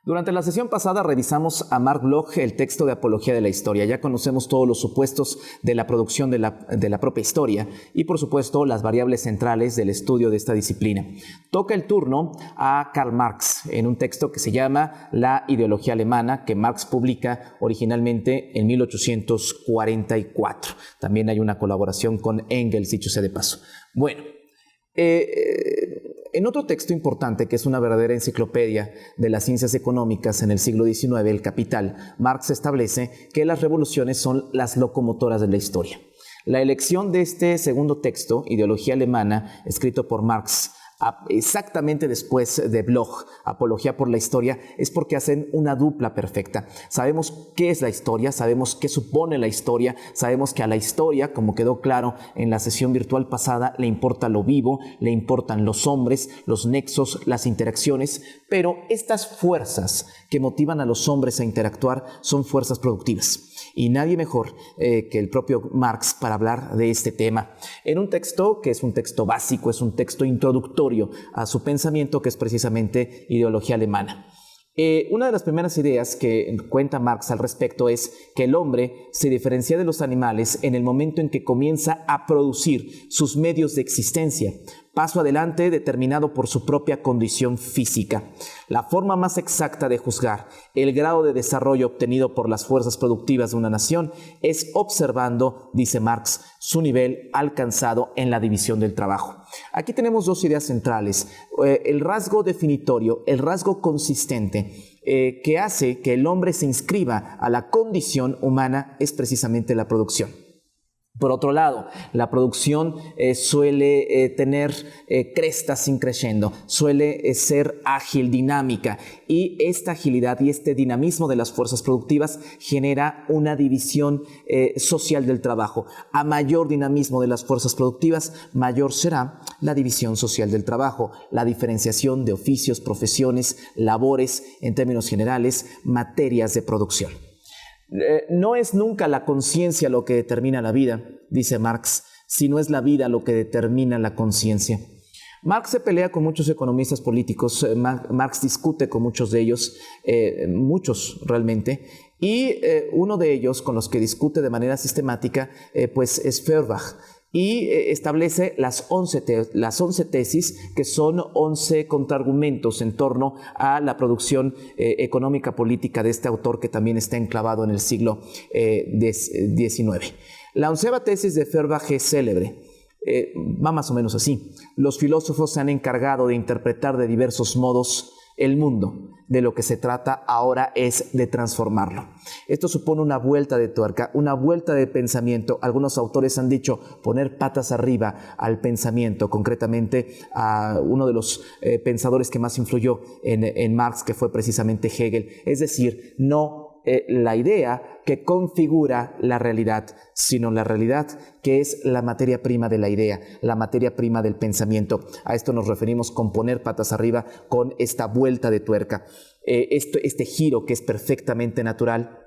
Durante la sesión pasada revisamos a Mark Bloch el texto de Apología de la Historia. Ya conocemos todos los supuestos de la producción de la propia historia y, por supuesto, las variables centrales del estudio de esta disciplina. Toca el turno a Karl Marx en un texto que se llama La ideología alemana, que Marx publica originalmente en 1844. También hay una colaboración con Engels, dicho sea de paso. Bueno, en otro texto importante, que es una verdadera enciclopedia de las ciencias económicas en el siglo XIX, El Capital, Marx establece que las revoluciones son las locomotoras de la historia. La elección de este segundo texto, Ideología alemana, escrito por Marx, exactamente después de Bloch, Apología por la Historia, es porque hacen una dupla perfecta. Sabemos qué es la historia, sabemos qué supone la historia, sabemos que a la historia, como quedó claro en la sesión virtual pasada, le importa lo vivo, le importan los hombres, los nexos, las interacciones, pero estas fuerzas que motivan a los hombres a interactuar son fuerzas productivas. Y nadie mejor que el propio Marx para hablar de este tema. En un texto que es un texto básico, es un texto introductorio a su pensamiento, que es precisamente Ideología alemana. Una de las primeras ideas que cuenta Marx al respecto es que el hombre se diferencia de los animales en el momento en que comienza a producir sus medios de existencia, paso adelante determinado por su propia condición física. La forma más exacta de juzgar el grado de desarrollo obtenido por las fuerzas productivas de una nación es observando, dice Marx, su nivel alcanzado en la división del trabajo. Aquí tenemos dos ideas centrales. El rasgo definitorio, el rasgo consistente que hace que el hombre se inscriba a la condición humana es precisamente la producción. Por otro lado, la producción suele tener crestas increciendo, suele ser ágil, dinámica, y esta agilidad y este dinamismo de las fuerzas productivas genera una división social del trabajo. A mayor dinamismo de las fuerzas productivas, mayor será la división social del trabajo, la diferenciación de oficios, profesiones, labores, en términos generales, materias de producción. No es nunca la conciencia lo que determina la vida, dice Marx, sino es la vida lo que determina la conciencia. Marx se pelea con muchos economistas políticos, Marx discute con muchos de ellos, muchos realmente, y uno de ellos con los que discute de manera sistemática pues es Feuerbach. Y establece las 11 tesis, que son 11 contraargumentos en torno a la producción económica política de este autor, que también está enclavado en el siglo XIX. La 11ª tesis de Feuerbach es célebre. Va más o menos así. Los filósofos se han encargado de interpretar de diversos modos el mundo. De lo que se trata ahora es de transformarlo. Esto supone una vuelta de tuerca, una vuelta de pensamiento. Algunos autores han dicho poner patas arriba al pensamiento, concretamente a uno de los pensadores que más influyó en Marx, que fue precisamente Hegel. Es decir, no la idea que configura la realidad, sino la realidad que es la materia prima de la idea, la materia prima del pensamiento. A esto nos referimos con poner patas arriba, con esta vuelta de tuerca. Este giro que es perfectamente natural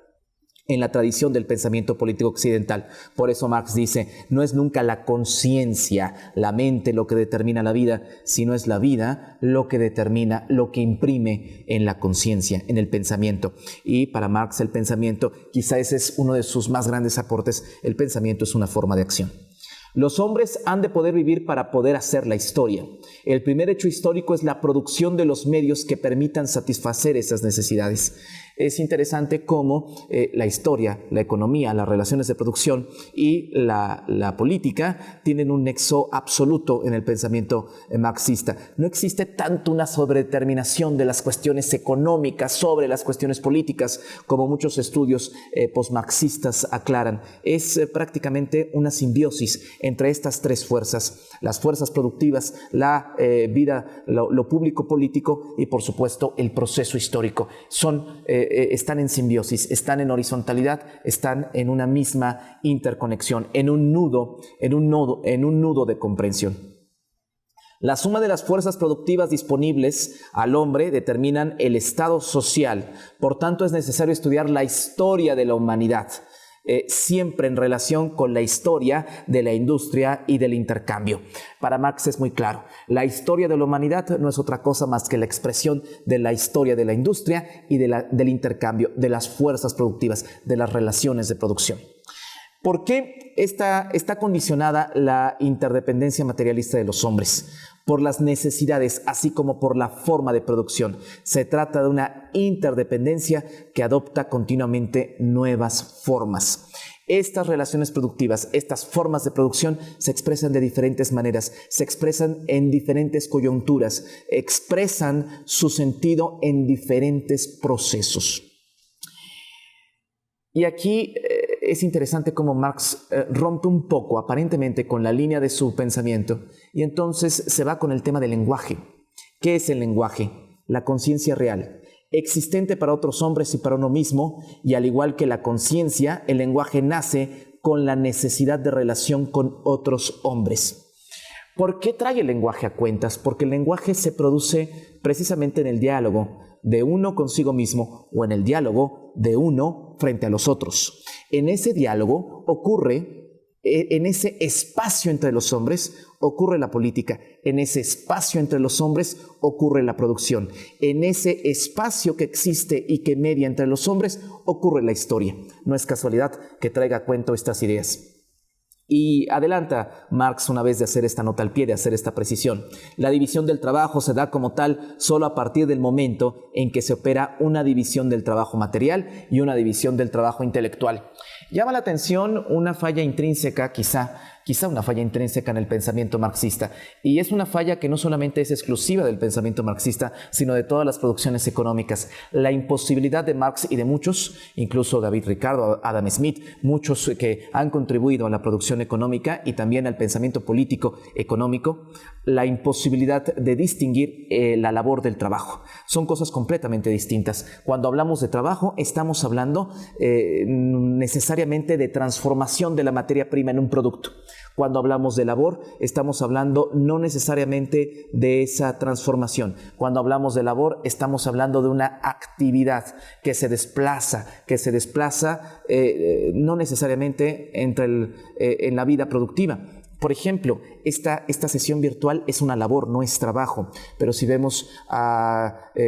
en la tradición del pensamiento político occidental. Por eso Marx dice, no es nunca la conciencia, la mente lo que determina la vida, sino es la vida lo que determina, lo que imprime en la conciencia, en el pensamiento. Y para Marx el pensamiento, quizá ese es uno de sus más grandes aportes, el pensamiento es una forma de acción. Los hombres han de poder vivir para poder hacer la historia. El primer hecho histórico es la producción de los medios que permitan satisfacer esas necesidades. Es interesante cómo la historia, la economía, las relaciones de producción y la política tienen un nexo absoluto en el pensamiento marxista. No existe tanto una sobredeterminación de las cuestiones económicas sobre las cuestiones políticas, como muchos estudios postmarxistas aclaran. Es prácticamente una simbiosis entre estas tres fuerzas, las fuerzas productivas, la vida, lo público político y, por supuesto, el proceso histórico. Están en simbiosis, están en horizontalidad, están en una misma interconexión, en un nudo de comprensión. La suma de las fuerzas productivas disponibles al hombre determinan el estado social. Por tanto, es necesario estudiar la historia de la humanidad. siempre en relación con la historia de la industria y del intercambio. Para Marx es muy claro, la historia de la humanidad no es otra cosa más que la expresión de la historia de la industria y del intercambio, de las fuerzas productivas, de las relaciones de producción. ¿Por qué está condicionada la interdependencia materialista de los hombres? Por las necesidades, así como por la forma de producción. Se trata de una interdependencia que adopta continuamente nuevas formas. Estas relaciones productivas, estas formas de producción se expresan de diferentes maneras, se expresan en diferentes coyunturas, expresan su sentido en diferentes procesos. Y aquí es interesante cómo Marx rompe un poco, aparentemente, con la línea de su pensamiento y entonces se va con el tema del lenguaje. ¿Qué es el lenguaje? La conciencia real, existente para otros hombres y para uno mismo, y al igual que la conciencia, el lenguaje nace con la necesidad de relación con otros hombres. ¿Por qué trae el lenguaje a cuentas? Porque el lenguaje se produce precisamente en el diálogo de uno consigo mismo o en el diálogo de uno frente a los otros. En ese diálogo ocurre, en ese espacio entre los hombres ocurre la política, en ese espacio entre los hombres ocurre la producción, en ese espacio que existe y que media entre los hombres ocurre la historia. No es casualidad que traiga a cuento estas ideas. Y adelanta Marx una vez de hacer esta nota al pie, de hacer esta precisión. La división del trabajo se da como tal solo a partir del momento en que se opera una división del trabajo material y una división del trabajo intelectual. Llama la atención una falla intrínseca, quizá una falla intrínseca en el pensamiento marxista. Y es una falla que no solamente es exclusiva del pensamiento marxista, sino de todas las producciones económicas. La imposibilidad de Marx y de muchos, incluso David Ricardo, Adam Smith, muchos que han contribuido a la producción económica y también al pensamiento político económico, la imposibilidad de distinguir la labor del trabajo. Son cosas completamente distintas. Cuando hablamos de trabajo, estamos hablando necesariamente de transformación de la materia prima en un producto. Cuando hablamos de labor, estamos hablando no necesariamente de esa transformación. Cuando hablamos de labor, estamos hablando de una actividad que se desplaza no necesariamente en la vida productiva. Por ejemplo, esta sesión virtual es una labor, no es trabajo, pero si vemos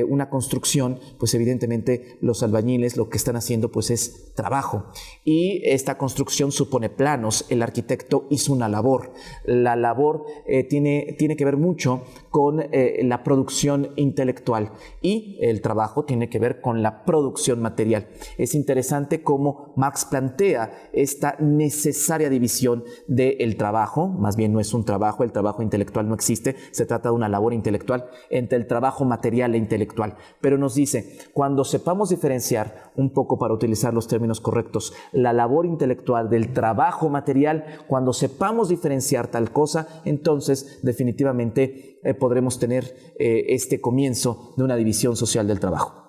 una construcción, pues evidentemente los albañiles lo que están haciendo pues es trabajo. Y esta construcción supone planos, el arquitecto hizo una labor. La labor tiene que ver mucho con la producción intelectual y el trabajo tiene que ver con la producción material. Es interesante cómo Marx plantea esta necesaria división del trabajo, más bien no es un trabajo, el trabajo intelectual no existe, se trata de una labor intelectual, entre el trabajo material e intelectual. Pero nos dice, cuando sepamos diferenciar un poco, para utilizar los términos correctos, la labor intelectual del trabajo material, cuando sepamos diferenciar tal cosa, entonces definitivamente podremos tener este comienzo de una división social del trabajo.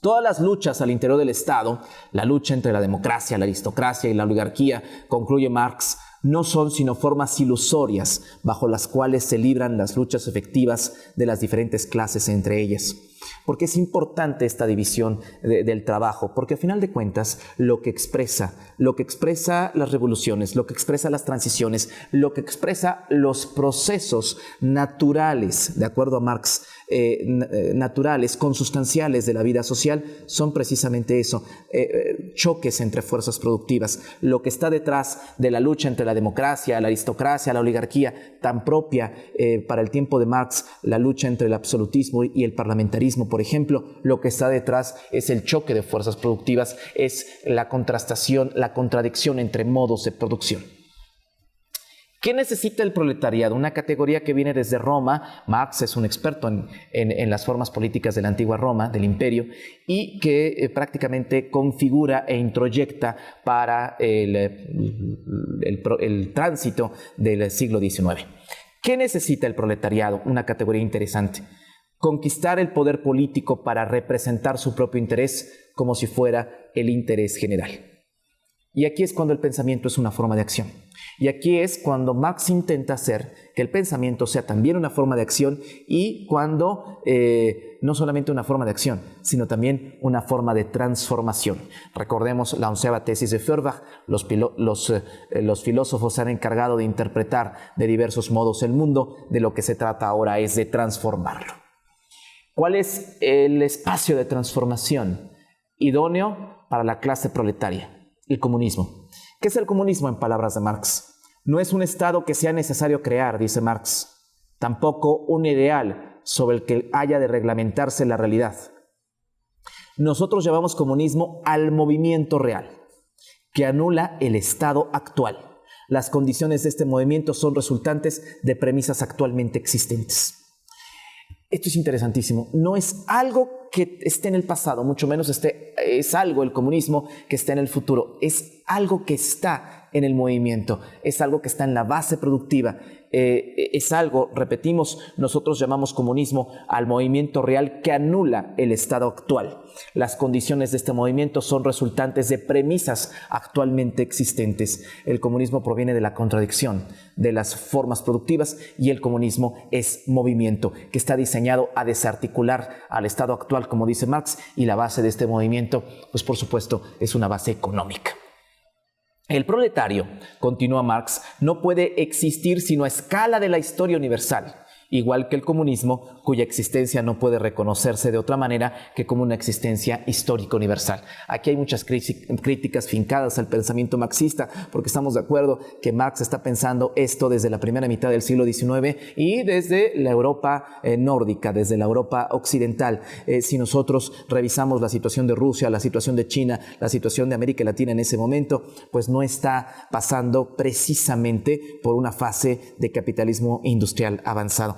Todas las luchas al interior del Estado, la lucha entre la democracia, la aristocracia y la oligarquía, concluye Marx, no son sino formas ilusorias bajo las cuales se libran las luchas efectivas de las diferentes clases entre ellas. ¿Por qué es importante esta división del trabajo? Porque al final de cuentas lo que expresa las revoluciones, lo que expresa las transiciones, lo que expresa los procesos naturales, de acuerdo a Marx, naturales, consustanciales de la vida social, son precisamente eso, choques entre fuerzas productivas. Lo que está detrás de la lucha entre la democracia, la aristocracia, la oligarquía, tan propia para el tiempo de Marx, la lucha entre el absolutismo y el parlamentarismo, por ejemplo, lo que está detrás es el choque de fuerzas productivas, es la contrastación, la contradicción entre modos de producción. ¿Qué necesita el proletariado? Una categoría que viene desde Roma. Marx es un experto en las formas políticas de la antigua Roma, del imperio, y que prácticamente configura e introyecta para el tránsito del siglo XIX. ¿Qué necesita el proletariado? Una categoría interesante. Conquistar el poder político para representar su propio interés como si fuera el interés general. Y aquí es cuando el pensamiento es una forma de acción. Y aquí es cuando Marx intenta hacer que el pensamiento sea también una forma de acción y cuando no solamente una forma de acción, sino también una forma de transformación. Recordemos la 11ª tesis de Feuerbach, los filósofos se han encargado de interpretar de diversos modos el mundo, de lo que se trata ahora es de transformarlo. ¿Cuál es el espacio de transformación idóneo para la clase proletaria? El comunismo. ¿Qué es el comunismo en palabras de Marx? No es un estado que sea necesario crear, dice Marx, tampoco un ideal sobre el que haya de reglamentarse la realidad. Nosotros llamamos comunismo al movimiento real, que anula el estado actual. Las condiciones de este movimiento son resultantes de premisas actualmente existentes. Esto es interesantísimo. No es algo que esté en el pasado, mucho menos es algo, el comunismo, que está en el futuro. Es algo que está en el movimiento, es algo que está en la base productiva. Es algo, repetimos, nosotros llamamos comunismo al movimiento real que anula el estado actual. Las condiciones de este movimiento son resultantes de premisas actualmente existentes. El comunismo proviene de la contradicción de las formas productivas y el comunismo es movimiento que está diseñado a desarticular al estado actual, como dice Marx, y la base de este movimiento, pues por supuesto, es una base económica. El proletario, continúa Marx, no puede existir sino a escala de la historia universal, igual que el comunismo, cuya existencia no puede reconocerse de otra manera que como una existencia histórica universal. Aquí hay muchas críticas fincadas al pensamiento marxista, porque estamos de acuerdo que Marx está pensando esto desde la primera mitad del siglo XIX y desde la Europa nórdica, desde la Europa occidental. Si nosotros revisamos la situación de Rusia, la situación de China, la situación de América Latina en ese momento, pues no está pasando precisamente por una fase de capitalismo industrial avanzado.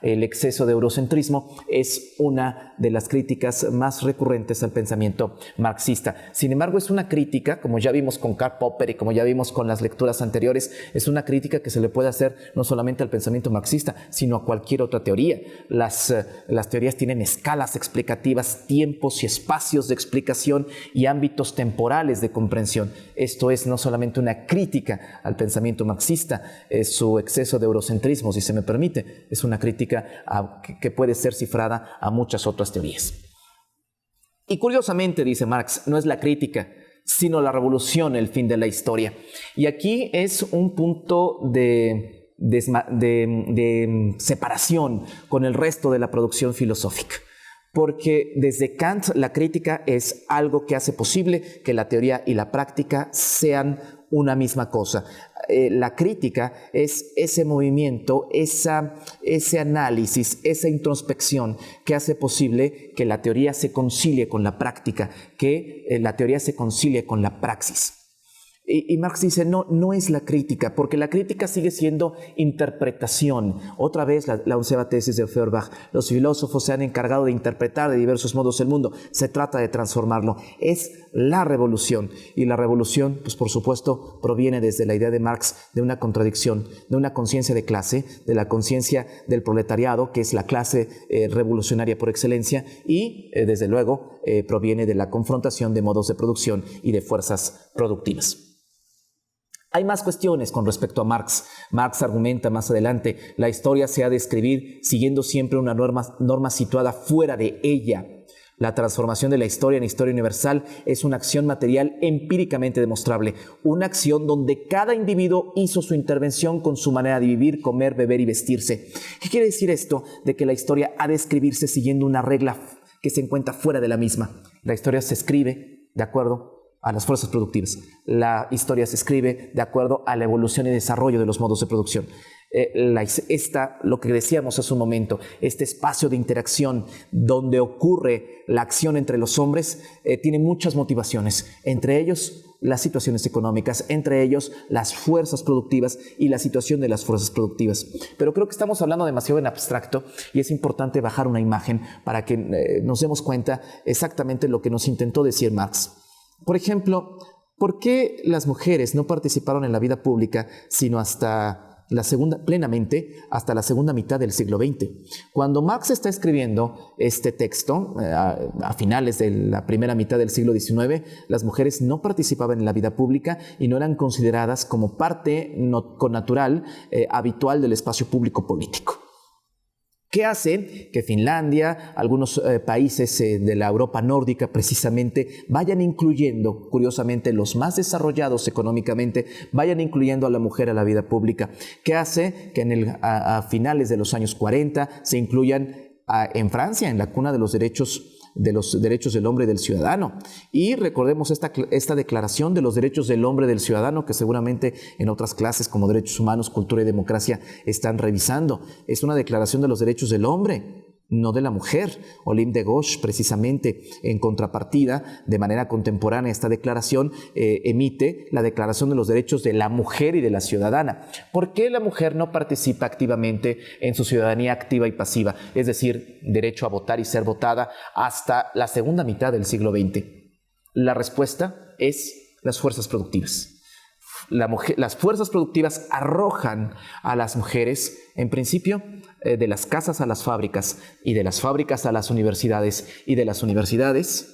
El exceso de eurocentrismo es una de las críticas más recurrentes al pensamiento marxista. Sin embargo, es una crítica, como ya vimos con Karl Popper y como ya vimos con las lecturas anteriores, es una crítica que se le puede hacer no solamente al pensamiento marxista, sino a cualquier otra teoría. Las teorías tienen escalas explicativas, tiempos y espacios de explicación y ámbitos temporales de comprensión. Esto es no solamente una crítica al pensamiento marxista, es su exceso de eurocentrismo, si se me permite. Es una crítica que puede ser cifrada a muchas otras teorías. Y curiosamente, dice Marx, no es la crítica, sino la revolución el fin de la historia. Y aquí es un punto de separación con el resto de la producción filosófica. Porque desde Kant la crítica es algo que hace posible que la teoría y la práctica sean una misma cosa. La crítica es ese movimiento, ese análisis, esa introspección que hace posible que la teoría se concilie con la práctica, que la teoría se concilie con la praxis. Y Marx dice, no es la crítica, porque la crítica sigue siendo interpretación. Otra vez la 11ª tesis de Feuerbach, los filósofos se han encargado de interpretar de diversos modos el mundo, se trata de transformarlo. Es la revolución, y la revolución, pues por supuesto, proviene desde la idea de Marx de una contradicción, de una conciencia de clase, de la conciencia del proletariado, que es la clase revolucionaria por excelencia, y desde luego proviene de la confrontación de modos de producción y de fuerzas productivas. Hay más cuestiones con respecto a Marx. Marx argumenta más adelante, la historia se ha de escribir siguiendo siempre una norma situada fuera de ella. La transformación de la historia en historia universal es una acción material empíricamente demostrable, una acción donde cada individuo hizo su intervención con su manera de vivir, comer, beber y vestirse. ¿Qué quiere decir esto? De que la historia ha de escribirse siguiendo una regla que se encuentra fuera de la misma. La historia se escribe de acuerdo a las fuerzas productivas. La historia se escribe de acuerdo a la evolución y desarrollo de los modos de producción. Lo que decíamos hace un momento, este espacio de interacción donde ocurre la acción entre los hombres, tiene muchas motivaciones, entre ellos las situaciones económicas, entre ellos las fuerzas productivas y la situación de las fuerzas productivas. Pero creo que estamos hablando demasiado en abstracto y es importante bajar una imagen para que nos demos cuenta exactamente lo que nos intentó decir Marx. Por ejemplo, ¿por qué las mujeres no participaron en la vida pública sino hasta plenamente hasta la segunda mitad del siglo XX. Cuando Marx está escribiendo este texto, a finales de la primera mitad del siglo XIX, las mujeres no participaban en la vida pública y no eran consideradas como parte connatural, habitual del espacio público político. ¿Qué hace que Finlandia, algunos países de la Europa nórdica precisamente, vayan incluyendo, curiosamente, los más desarrollados económicamente, vayan incluyendo a la mujer a la vida pública? ¿Qué hace que a finales de los años 40 se incluyan en Francia, en la cuna de los derechos del hombre y del ciudadano? Y recordemos esta declaración de los derechos del hombre y del ciudadano, que seguramente en otras clases como derechos humanos, cultura y democracia están revisando. Es una declaración de los derechos del hombre, no de la mujer. Olympe de Gouges, precisamente en contrapartida, de manera contemporánea, esta declaración emite la Declaración de los Derechos de la Mujer y de la Ciudadana. ¿Por qué la mujer no participa activamente en su ciudadanía activa y pasiva? Es decir, derecho a votar y ser votada hasta la segunda mitad del siglo XX. La respuesta es las fuerzas productivas. Las fuerzas productivas arrojan a las mujeres, en principio, de las casas a las fábricas, y de las fábricas a las universidades, y de las universidades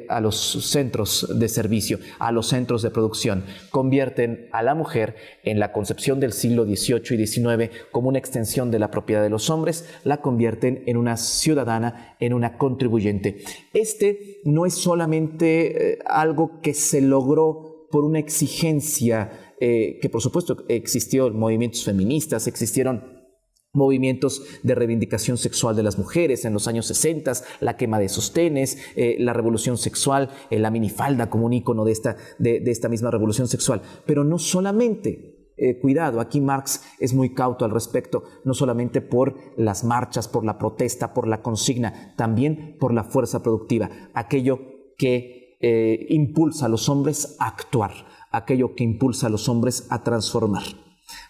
a los centros de servicio, a los centros de producción. Convierten a la mujer, en la concepción del siglo XVIII y XIX, como una extensión de la propiedad de los hombres, la convierten en una ciudadana, en una contribuyente. Este no es solamente algo que se logró por una exigencia que por supuesto existió movimientos feministas, existieron movimientos de reivindicación sexual de las mujeres en los años 60, la quema de sostenes, la revolución sexual, la minifalda como un ícono de esta misma revolución sexual. Pero no solamente, cuidado, aquí Marx es muy cauto al respecto, no solamente por las marchas, por la protesta, por la consigna, también por la fuerza productiva, aquello que impulsa a los hombres a actuar, aquello que impulsa a los hombres a transformar.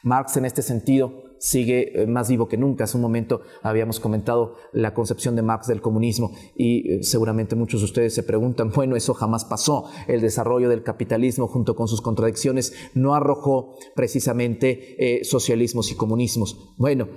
Marx, en este sentido, sigue más vivo que nunca. Hace un momento habíamos comentado la concepción de Marx del comunismo y seguramente muchos de ustedes se preguntan, bueno, eso jamás pasó. El desarrollo del capitalismo junto con sus contradicciones no arrojó precisamente socialismos y comunismos. Bueno,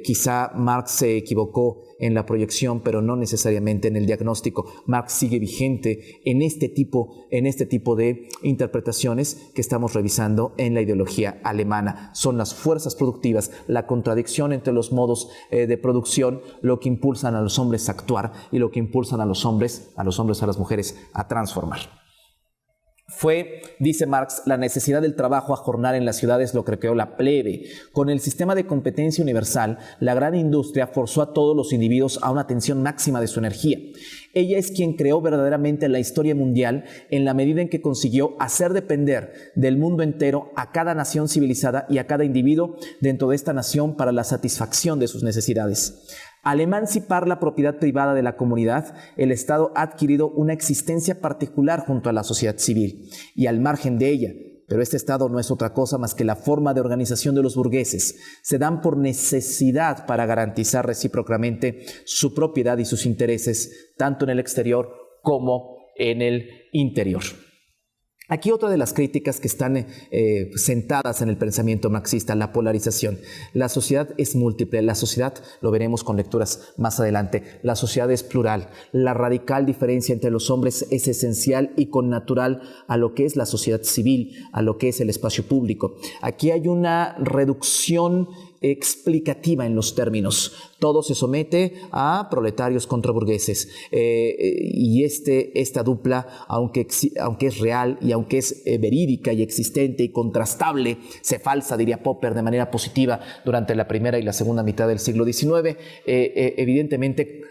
quizá Marx se equivocó en la proyección, pero no necesariamente en el diagnóstico. Marx sigue vigente en este tipo de interpretaciones que estamos revisando en la ideología alemana. Son las fuerzas productivas, la contradicción entre los modos de producción, lo que impulsan a los hombres a actuar y lo que impulsan a los hombres, a las mujeres a transformar. Fue, dice Marx, la necesidad del trabajo a jornal en las ciudades lo que creó la plebe. Con el sistema de competencia universal, la gran industria forzó a todos los individuos a una tensión máxima de su energía. Ella es quien creó verdaderamente la historia mundial en la medida en que consiguió hacer depender del mundo entero a cada nación civilizada y a cada individuo dentro de esta nación para la satisfacción de sus necesidades. Al emancipar la propiedad privada de la comunidad, el Estado ha adquirido una existencia particular junto a la sociedad civil y al margen de ella. Pero este Estado no es otra cosa más que la forma de organización de los burgueses. Se dan por necesidad para garantizar recíprocamente su propiedad y sus intereses, tanto en el exterior como en el interior. Aquí otra de las críticas que están sentadas en el pensamiento marxista, la polarización. La sociedad es múltiple, la sociedad, lo veremos con lecturas más adelante, la sociedad es plural. La radical diferencia entre los hombres es esencial y connatural a lo que es la sociedad civil, a lo que es el espacio público. Aquí hay una reducción explicativa en los términos. Todo se somete a proletarios contra burgueses. Y esta dupla, aunque es real y aunque es verídica y existente y contrastable, se falsa, diría Popper, de manera positiva durante la primera y la segunda mitad del siglo XIX, evidentemente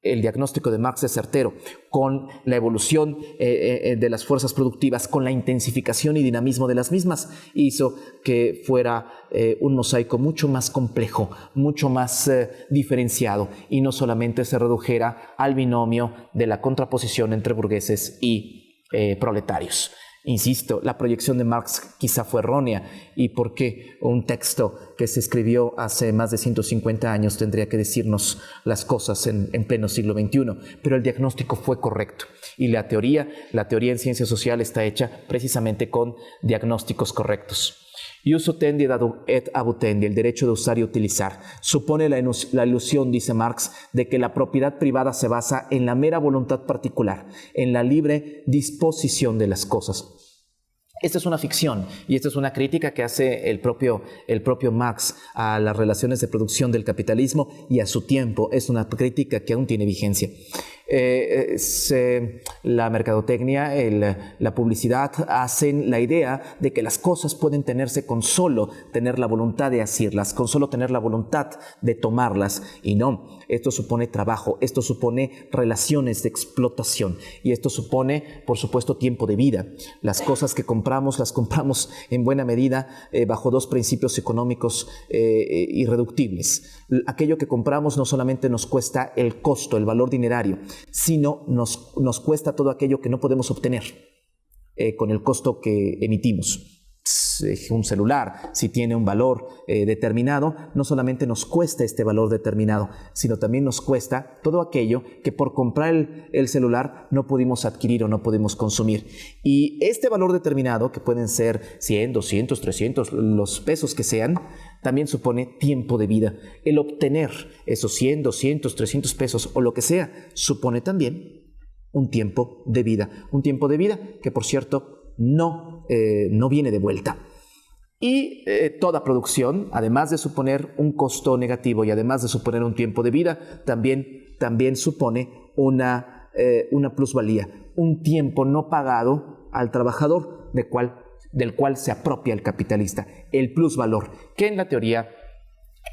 el diagnóstico de Marx es certero. Con la evolución de las fuerzas productivas, con la intensificación y dinamismo de las mismas, hizo que fuera un mosaico mucho más complejo, mucho más diferenciado, y no solamente se redujera al binomio de la contraposición entre burgueses y proletarios. Insisto, la proyección de Marx quizá fue errónea, y porque un texto que se escribió hace más de 150 años tendría que decirnos las cosas en pleno siglo XXI, pero el diagnóstico fue correcto, y la teoría en ciencias sociales está hecha precisamente con diagnósticos correctos. Ius utendi et abutendi, el derecho de usar y utilizar, supone la ilusión, dice Marx, de que la propiedad privada se basa en la mera voluntad particular, en la libre disposición de las cosas. Esta es una ficción y esta es una crítica que hace el propio Marx a las relaciones de producción del capitalismo y a su tiempo. Es una crítica que aún tiene vigencia. La mercadotecnia, la publicidad hacen la idea de que las cosas pueden tenerse con solo tener la voluntad de hacerlas, con solo tener la voluntad de tomarlas, y no. Esto supone trabajo, esto supone relaciones de explotación y esto supone, por supuesto, tiempo de vida. Las cosas que compramos, las compramos en buena medida bajo dos principios económicos irreductibles. Aquello que compramos no solamente nos cuesta el costo, el valor dinerario, sino nos cuesta todo aquello que no podemos obtener con el costo que emitimos. Un celular, si tiene un valor determinado, no solamente nos cuesta este valor determinado, sino también nos cuesta todo aquello que por comprar el celular no pudimos adquirir o no pudimos consumir. Y este valor determinado, que pueden ser 100, 200, 300, los pesos que sean, también supone tiempo de vida. El obtener esos 100, 200, 300 pesos o lo que sea, supone también un tiempo de vida. Un tiempo de vida que, por cierto, no viene de vuelta. Y toda producción, además de suponer un costo negativo y además de suponer un tiempo de vida, también supone una plusvalía, un tiempo no pagado al trabajador del cual se apropia el capitalista, el plusvalor, que en la teoría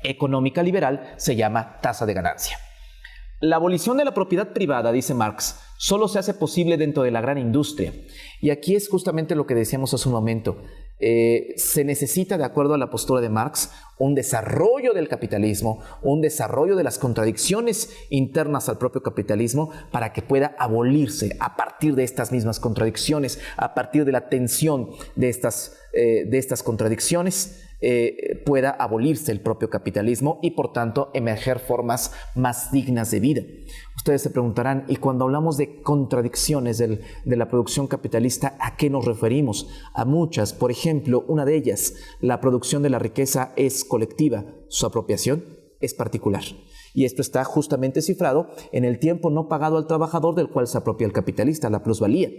económica liberal se llama tasa de ganancia. La abolición de la propiedad privada, dice Marx, solo se hace posible dentro de la gran industria. Y aquí es justamente lo que decíamos hace un momento. Se necesita, de acuerdo a la postura de Marx, un desarrollo del capitalismo, un desarrollo de las contradicciones internas al propio capitalismo para que pueda abolirse a partir de estas mismas contradicciones, a partir de la tensión de estas contradicciones, pueda abolirse el propio capitalismo y por tanto emerger formas más dignas de vida. Ustedes se preguntarán, ¿y cuando hablamos de contradicciones de la producción capitalista, a qué nos referimos? A muchas. Por ejemplo, una de ellas, la producción de la riqueza es colectiva, su apropiación es particular. Y esto está justamente cifrado en el tiempo no pagado al trabajador del cual se apropia el capitalista, la plusvalía.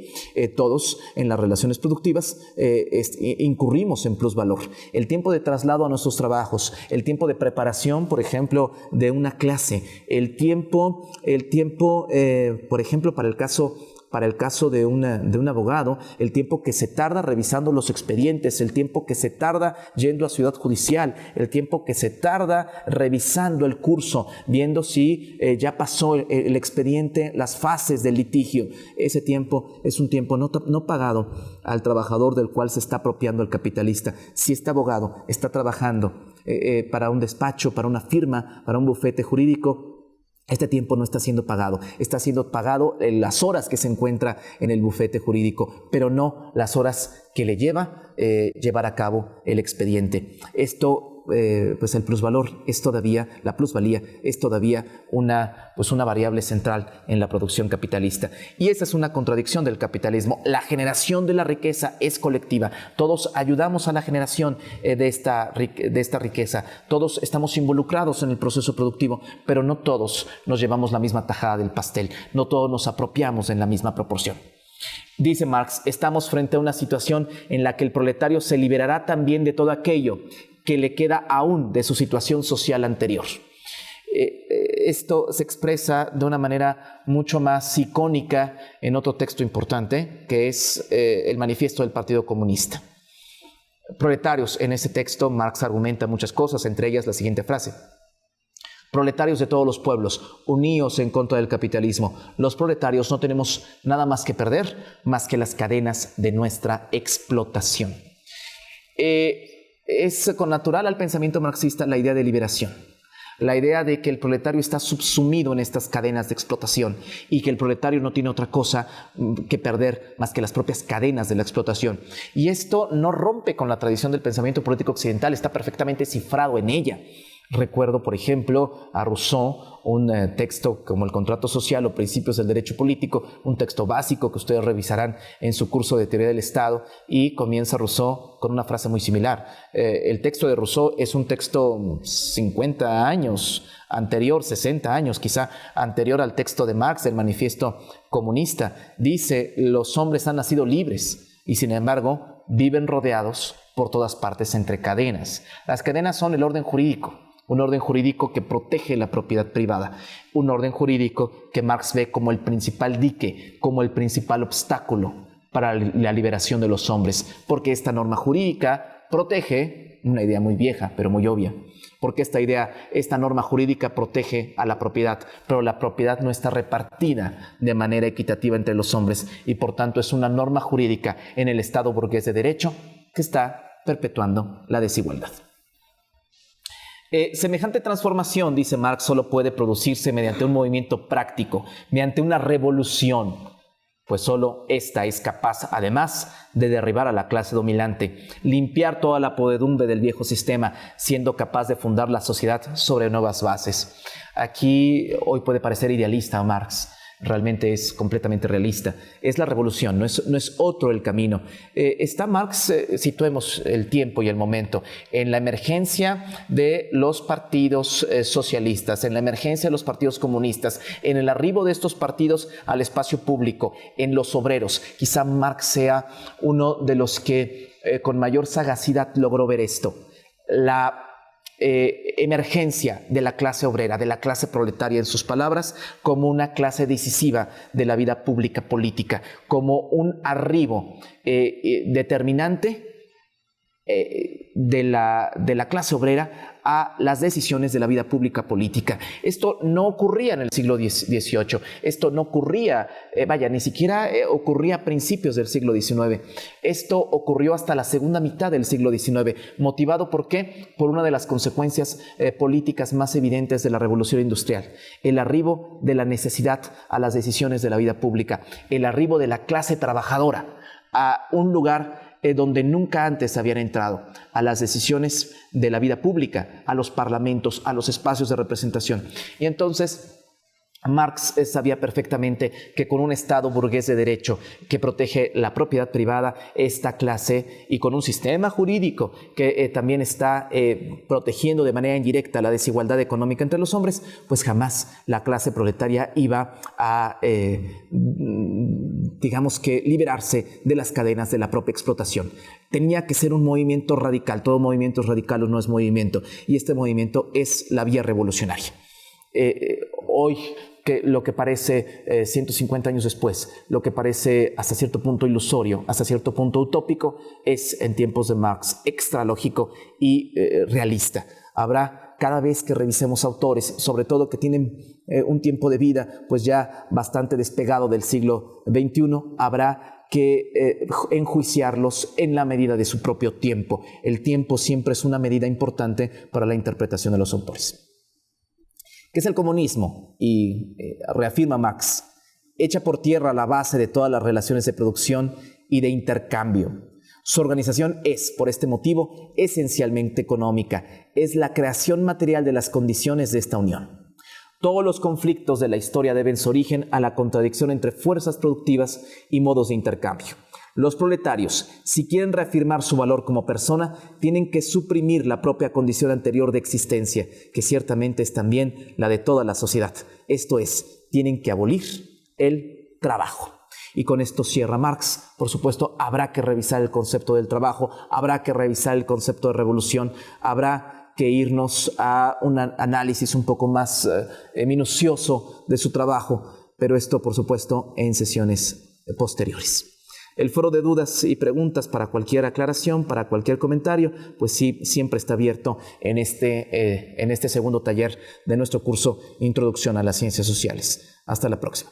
Todos en las relaciones productivas incurrimos en plusvalor. El tiempo de traslado a nuestros trabajos, el tiempo de preparación, por ejemplo, de una clase, el tiempo, por ejemplo, para el caso de un abogado, el tiempo que se tarda revisando los expedientes, el tiempo que se tarda yendo a ciudad judicial, el tiempo que se tarda revisando el curso, viendo si ya pasó el expediente, las fases del litigio. Ese tiempo es un tiempo no pagado al trabajador del cual se está apropiando el capitalista. Si este abogado está trabajando para un despacho, para una firma, para un bufete jurídico, este tiempo no está siendo pagado. Está siendo pagado las horas que se encuentra en el bufete jurídico, pero no las horas que le lleva llevar a cabo el expediente. Esto, pues el plusvalor es todavía, la plusvalía es todavía una variable central en la producción capitalista. Y esa es una contradicción del capitalismo. La generación de la riqueza es colectiva. Todos ayudamos a la generación de esta riqueza. Todos estamos involucrados en el proceso productivo, pero no todos nos llevamos la misma tajada del pastel. No todos nos apropiamos en la misma proporción. Dice Marx, estamos frente a una situación en la que el proletario se liberará también de todo aquello que le queda aún de su situación social anterior. Esto se expresa de una manera mucho más icónica en otro texto importante, que es el manifiesto del Partido Comunista. Proletarios, en ese texto Marx argumenta muchas cosas, entre ellas la siguiente frase: proletarios de todos los pueblos, uníos en contra del capitalismo. Los proletarios no tenemos nada más que perder, más que las cadenas de nuestra explotación. Es connatural al pensamiento marxista la idea de liberación, la idea de que el proletario está subsumido en estas cadenas de explotación y que el proletario no tiene otra cosa que perder más que las propias cadenas de la explotación. Y esto no rompe con la tradición del pensamiento político occidental, está perfectamente cifrado en ella. Recuerdo, por ejemplo, a Rousseau, un texto como el Contrato Social o Principios del Derecho Político, un texto básico que ustedes revisarán en su curso de Teoría del Estado, y comienza Rousseau con una frase muy similar. El texto de Rousseau es un texto 50 años anterior, 60 años quizá, anterior al texto de Marx, del Manifiesto Comunista. Dice: los hombres han nacido libres y sin embargo viven rodeados por todas partes entre cadenas. Las cadenas son el orden jurídico. Un orden jurídico que protege la propiedad privada, un orden jurídico que Marx ve como el principal dique, como el principal obstáculo para la liberación de los hombres, porque esta norma jurídica protege, una idea muy vieja pero muy obvia, porque esta norma jurídica protege a la propiedad, pero la propiedad no está repartida de manera equitativa entre los hombres y por tanto es una norma jurídica en el Estado burgués de derecho que está perpetuando la desigualdad. Semejante transformación, dice Marx, solo puede producirse mediante un movimiento práctico, mediante una revolución, pues solo esta es capaz, además, de derribar a la clase dominante, limpiar toda la podredumbre del viejo sistema, siendo capaz de fundar la sociedad sobre nuevas bases. Aquí hoy puede parecer idealista Marx. Realmente es completamente realista. Es la revolución, no es otro el camino. Está Marx, situemos el tiempo y el momento, en la emergencia de los partidos socialistas, en la emergencia de los partidos comunistas, en el arribo de estos partidos al espacio público, en los obreros. Quizá Marx sea uno de los que con mayor sagacidad logró ver esto. La emergencia de la clase obrera, de la clase proletaria, en sus palabras, como una clase decisiva de la vida pública política, como un arribo determinante de la clase obrera a las decisiones de la vida pública política. Esto no ocurría en el siglo XVIII, esto no ocurría, ni siquiera ocurría a principios del siglo XIX. Esto ocurrió hasta la segunda mitad del siglo XIX, motivado ¿por qué? Por una de las consecuencias políticas más evidentes de la revolución industrial, el arribo de la necesidad a las decisiones de la vida pública, el arribo de la clase trabajadora a un lugar donde nunca antes habían entrado, a las decisiones de la vida pública, a los parlamentos, a los espacios de representación. Y entonces Marx sabía perfectamente que con un Estado burgués de derecho que protege la propiedad privada, esta clase, y con un sistema jurídico que también está protegiendo de manera indirecta la desigualdad económica entre los hombres, pues jamás la clase proletaria iba a, digamos que, liberarse de las cadenas de la propia explotación. Tenía que ser un movimiento radical. Todo movimiento es radical o no es movimiento, y este movimiento es la vía revolucionaria. Hoy, lo que parece 150 años después, lo que parece hasta cierto punto ilusorio, hasta cierto punto utópico, es en tiempos de Marx extralógico y realista. Habrá, cada vez que revisemos autores, sobre todo que tienen un tiempo de vida pues ya bastante despegado del siglo XXI, habrá que enjuiciarlos en la medida de su propio tiempo. El tiempo siempre es una medida importante para la interpretación de los autores. ¿Qué es el comunismo? Y reafirma Marx: echa por tierra la base de todas las relaciones de producción y de intercambio. Su organización es, por este motivo, esencialmente económica. Es la creación material de las condiciones de esta unión. Todos los conflictos de la historia deben su origen a la contradicción entre fuerzas productivas y modos de intercambio. Los proletarios, si quieren reafirmar su valor como persona, tienen que suprimir la propia condición anterior de existencia, que ciertamente es también la de toda la sociedad. Esto es, tienen que abolir el trabajo. Y con esto cierra Marx. Por supuesto, habrá que revisar el concepto del trabajo, habrá que revisar el concepto de revolución, habrá que irnos a un análisis un poco más minucioso de su trabajo, pero esto, por supuesto, en sesiones posteriores. El foro de dudas y preguntas para cualquier aclaración, para cualquier comentario, pues sí, siempre está abierto en este segundo taller de nuestro curso Introducción a las Ciencias Sociales. Hasta la próxima.